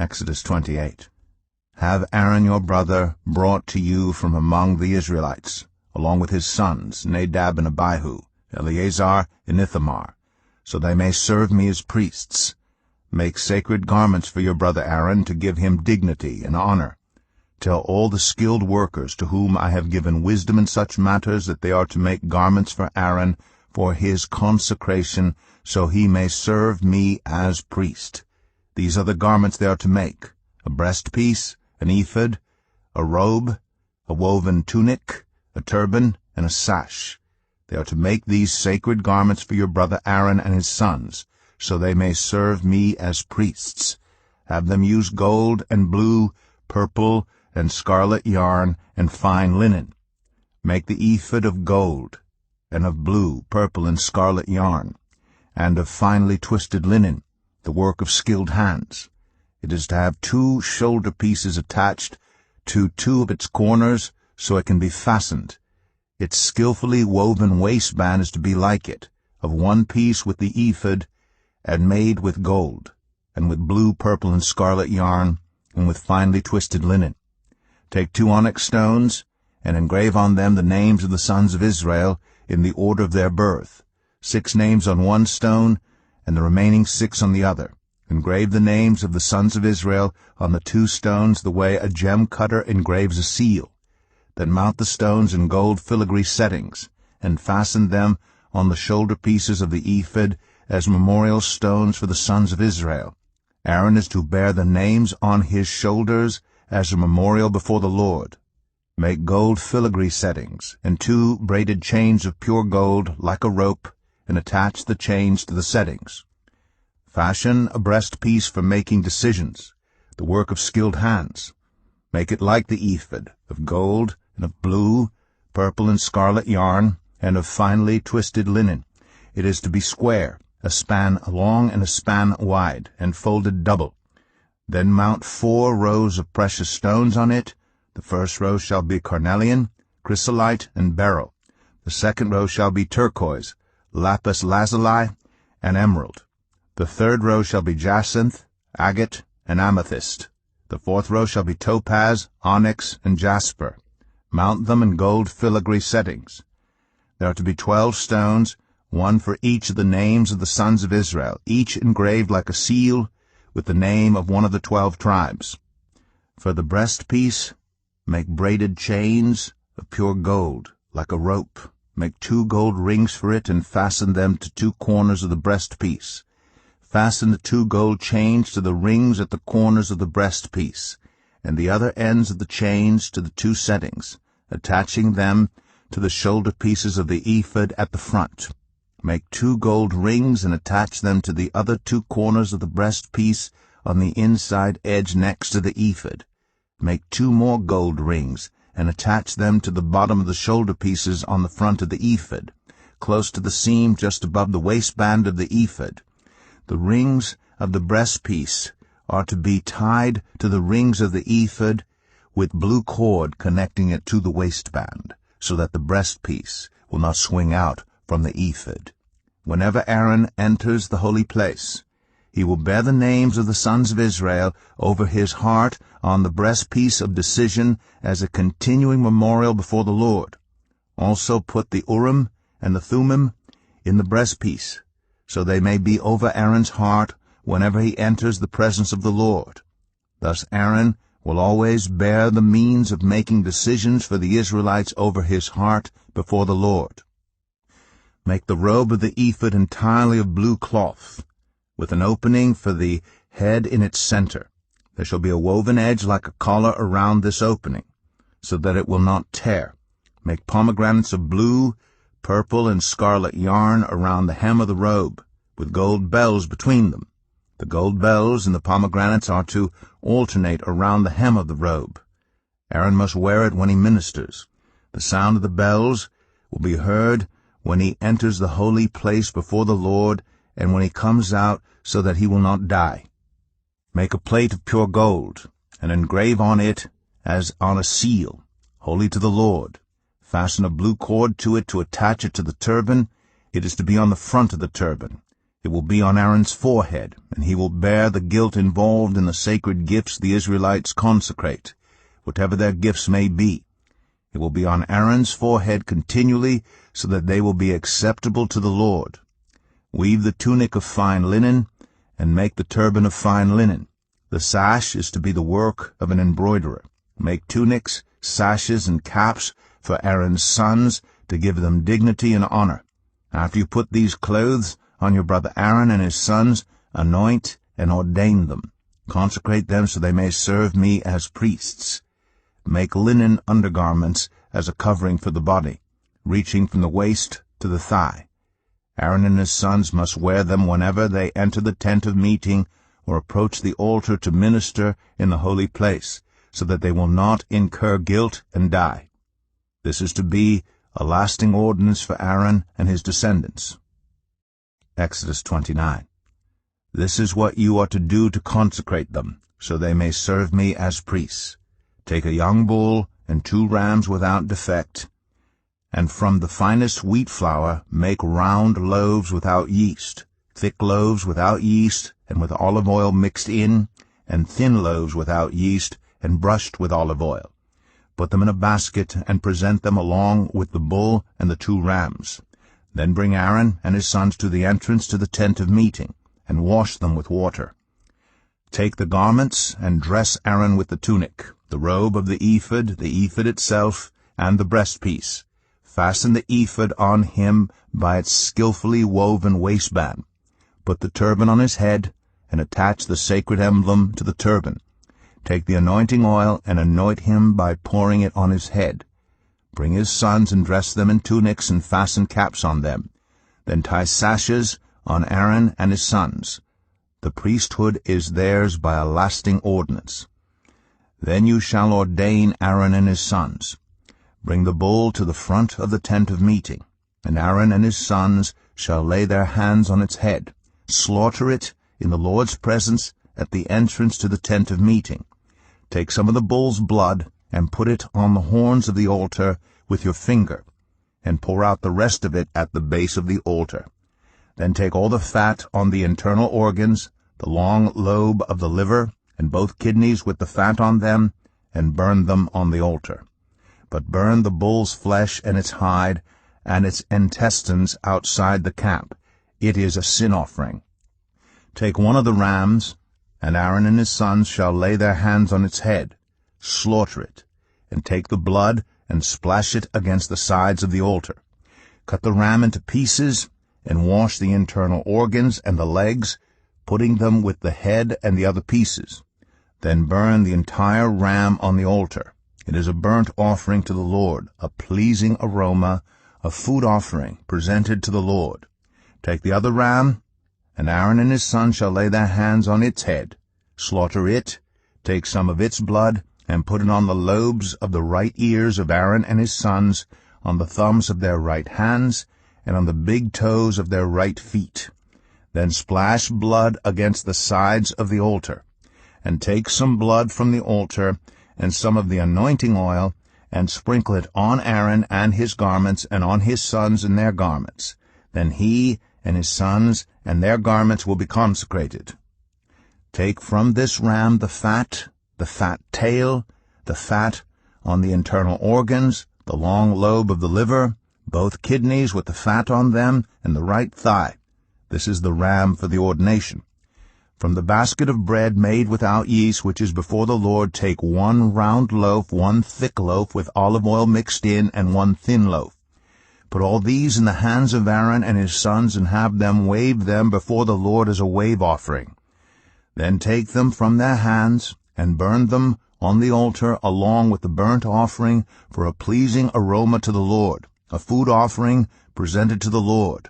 Exodus 28. Have Aaron your brother brought to you from among the Israelites, along with his sons, Nadab and Abihu, Eleazar and Ithamar, so they may serve me as priests. Make sacred garments for your brother Aaron to give him dignity and honor. Tell all the skilled workers to whom I have given wisdom in such matters that they are to make garments for Aaron for his consecration, so he may serve me as priest. These are the garments they are to make: a breastpiece, an ephod, a robe, a woven tunic, a turban, and a sash. They are to make these sacred garments for your brother Aaron and his sons, so they may serve me as priests. Have them use gold and blue, purple, and scarlet yarn and fine linen. Make the ephod of gold, and of blue, purple, and scarlet yarn, and of finely twisted linen, the work of skilled hands. It is to have 2 shoulder pieces attached to 2 of its corners, so it can be fastened. Its skillfully woven waistband is to be like it, of 1 piece with the ephod, and made with gold, and with blue, purple, and scarlet yarn, and with finely twisted linen. Take 2 onyx stones, and engrave on them the names of the sons of Israel in the order of their birth, 6 names on 1 stone, and the remaining 6 on the other. Engrave the names of the sons of Israel on the 2 stones the way a gem cutter engraves a seal. Then mount the stones in gold filigree settings, and fasten them on the shoulder pieces of the ephod as memorial stones for the sons of Israel. Aaron is to bear the names on his shoulders as a memorial before the Lord. Make gold filigree settings, and 2 braided chains of pure gold like a rope, and attach the chains to the settings. Fashion a breastpiece for making decisions, the work of skilled hands. Make it like the ephod, of gold, and of blue, purple, and scarlet yarn, and of finely twisted linen. It is to be square, a span long and a span wide, and folded double. Then mount 4 rows of precious stones on it. The first row shall be carnelian, chrysolite, and beryl. The second row shall be turquoise, lapis lazuli, and emerald. The third row shall be jacinth, agate, and amethyst. The fourth row shall be topaz, onyx, and jasper. Mount them in gold filigree settings. There are to be 12 stones, 1 for each of the names of the sons of Israel, each engraved like a seal with the name of one of the 12 tribes. For the breastpiece, make braided chains of pure gold, like a rope. Make 2 gold rings for it, and fasten them to 2 corners of the breastpiece. Fasten the 2 gold chains to the rings at the corners of the breastpiece, and the other ends of the chains to the 2 settings, attaching them to the shoulder pieces of the ephod at the front. Make 2 gold rings and attach them to the other 2 corners of the breastpiece on the inside edge next to the ephod. Make 2 more gold rings and attach them to the bottom of the shoulder pieces on the front of the ephod, close to the seam just above the waistband of the ephod. The rings of the breastpiece are to be tied to the rings of the ephod with blue cord connecting it to the waistband, so that the breastpiece will not swing out from the ephod. Whenever Aaron enters the holy place, he will bear the names of the sons of Israel over his heart on the breastpiece of decision as a continuing memorial before the Lord. Also put the Urim and the Thummim in the breastpiece, so they may be over Aaron's heart whenever he enters the presence of the Lord. Thus Aaron will always bear the means of making decisions for the Israelites over his heart before the Lord. Make the robe of the ephod entirely of blue cloth, with an opening for the head in its center. There shall be a woven edge like a collar around this opening, so that it will not tear. Make pomegranates of blue, purple, and scarlet yarn around the hem of the robe, with gold bells between them. The gold bells and the pomegranates are to alternate around the hem of the robe. Aaron must wear it when he ministers. The sound of the bells will be heard when he enters the holy place before the Lord, and when he comes out, so that he will not die. Make a plate of pure gold, and engrave on it as on a seal, holy to the Lord. Fasten a blue cord to it to attach it to the turban. It is to be on the front of the turban. It will be on Aaron's forehead, and he will bear the guilt involved in the sacred gifts the Israelites consecrate, whatever their gifts may be. It will be on Aaron's forehead continually, so that they will be acceptable to the Lord. Weave the tunic of fine linen, and make the turban of fine linen. The sash is to be the work of an embroiderer. Make tunics, sashes, and caps for Aaron's sons, to give them dignity and honor. After you put these clothes on your brother Aaron and his sons, anoint and ordain them. Consecrate them so they may serve me as priests. Make linen undergarments as a covering for the body, reaching from the waist to the thigh. Aaron and his sons must wear them whenever they enter the tent of meeting or approach the altar to minister in the holy place, so that they will not incur guilt and die. This is to be a lasting ordinance for Aaron and his descendants. Exodus 29. This is what you are to do to consecrate them, so they may serve me as priests. Take a young bull and 2 rams without defect, and from the finest wheat flour make round loaves without yeast, thick loaves without yeast and with olive oil mixed in, and thin loaves without yeast and brushed with olive oil. Put them in a basket and present them along with the bull and the 2 rams. Then bring Aaron and his sons to the entrance to the tent of meeting, and wash them with water. Take the garments and dress Aaron with the tunic, the robe of the ephod itself, and the breastpiece. Fasten the ephod on him by its skillfully woven waistband. Put the turban on his head, and attach the sacred emblem to the turban. Take the anointing oil and anoint him by pouring it on his head. Bring his sons and dress them in tunics and fasten caps on them. Then tie sashes on Aaron and his sons. The priesthood is theirs by a lasting ordinance. Then you shall ordain Aaron and his sons. Bring the bull to the front of the tent of meeting, and Aaron and his sons shall lay their hands on its head. Slaughter it in the Lord's presence at the entrance to the tent of meeting. Take some of the bull's blood and put it on the horns of the altar with your finger, and pour out the rest of it at the base of the altar. Then take all the fat on the internal organs, the long lobe of the liver, and both kidneys with the fat on them, and burn them on the altar. But burn the bull's flesh and its hide, and its intestines outside the camp. It is a sin offering. Take one of the rams, and Aaron and his sons shall lay their hands on its head. Slaughter it, and take the blood and splash it against the sides of the altar. Cut the ram into pieces, and wash the internal organs and the legs, putting them with the head and the other pieces. Then burn the entire ram on the altar. It is a burnt offering to the Lord, a pleasing aroma, a food offering presented to the Lord. Take the other ram, and Aaron and his sons shall lay their hands on its head. Slaughter it, take some of its blood, and put it on the lobes of the right ears of Aaron and his sons, on the thumbs of their right hands, and on the big toes of their right feet. Then splash blood against the sides of the altar, and take some blood from the altar, and some of the anointing oil, and sprinkle it on Aaron and his garments, and on his sons and their garments. Then he and his sons and their garments will be consecrated. Take from this ram the fat tail, the fat on the internal organs, the long lobe of the liver, both kidneys with the fat on them, and the right thigh. This is the ram for the ordination. From the basket of bread made without yeast, which is before the Lord, take 1 round loaf, 1 thick loaf with olive oil mixed in, and 1 thin loaf. Put all these in the hands of Aaron and his sons, and have them wave them before the Lord as a wave offering. Then take them from their hands, and burn them on the altar along with the burnt offering for a pleasing aroma to the Lord, a food offering presented to the Lord.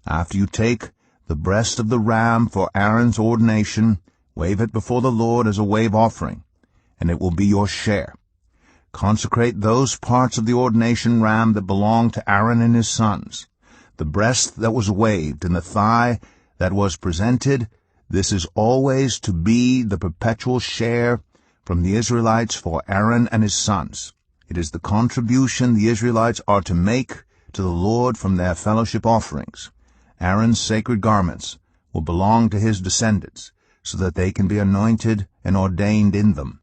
After you take the breast of the ram for Aaron's ordination, wave it before the Lord as a wave offering, and it will be your share. Consecrate those parts of the ordination ram that belong to Aaron and his sons. The breast that was waved and the thigh that was presented, this is always to be the perpetual share from the Israelites for Aaron and his sons. It is the contribution the Israelites are to make to the Lord from their fellowship offerings. Aaron's sacred garments will belong to his descendants, so that they can be anointed and ordained in them.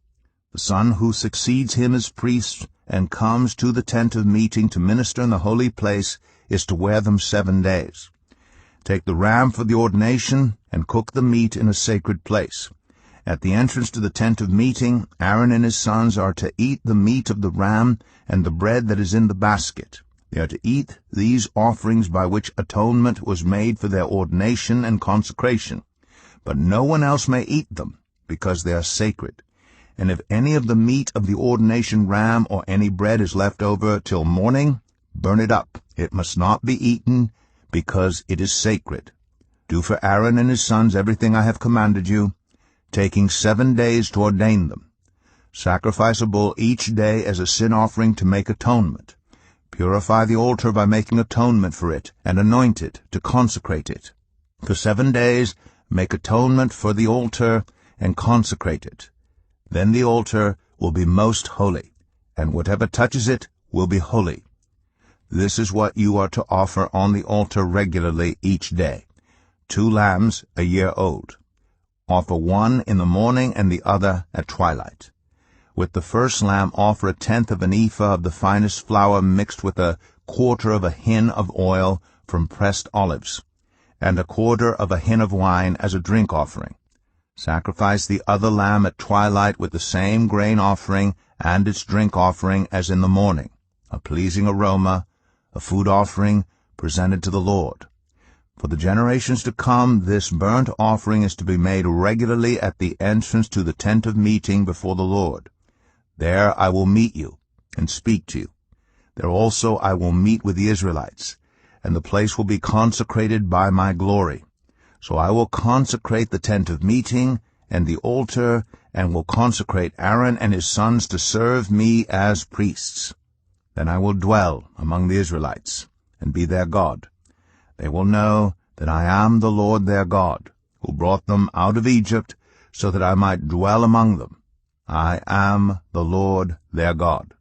The son who succeeds him as priest and comes to the tent of meeting to minister in the holy place is to wear them 7 days. Take the ram for the ordination and cook the meat in a sacred place. At the entrance to the tent of meeting, Aaron and his sons are to eat the meat of the ram and the bread that is in the basket. They are to eat these offerings by which atonement was made for their ordination and consecration. But no one else may eat them, because they are sacred. And if any of the meat of the ordination ram or any bread is left over till morning, burn it up. It must not be eaten, because it is sacred. Do for Aaron and his sons everything I have commanded you, taking 7 days to ordain them. Sacrifice a bull each day as a sin offering to make atonement. Purify the altar by making atonement for it, and anoint it, to consecrate it. For 7 days make atonement for the altar, and consecrate it. Then the altar will be most holy, and whatever touches it will be holy. This is what you are to offer on the altar regularly each day: 2 lambs a year old. Offer one in the morning and the other at twilight. With the first lamb offer 1/10 of an ephah of the finest flour mixed with 1/4 of a hin of oil from pressed olives, and 1/4 of a hin of wine as a drink offering. Sacrifice the other lamb at twilight with the same grain offering and its drink offering as in the morning, a pleasing aroma, a food offering presented to the Lord. For the generations to come, this burnt offering is to be made regularly at the entrance to the tent of meeting before the Lord. There I will meet you and speak to you. There also I will meet with the Israelites, and the place will be consecrated by my glory. So I will consecrate the tent of meeting and the altar, and will consecrate Aaron and his sons to serve me as priests. Then I will dwell among the Israelites, and be their God. They will know that I am the Lord their God, who brought them out of Egypt, so that I might dwell among them. I am the Lord their God.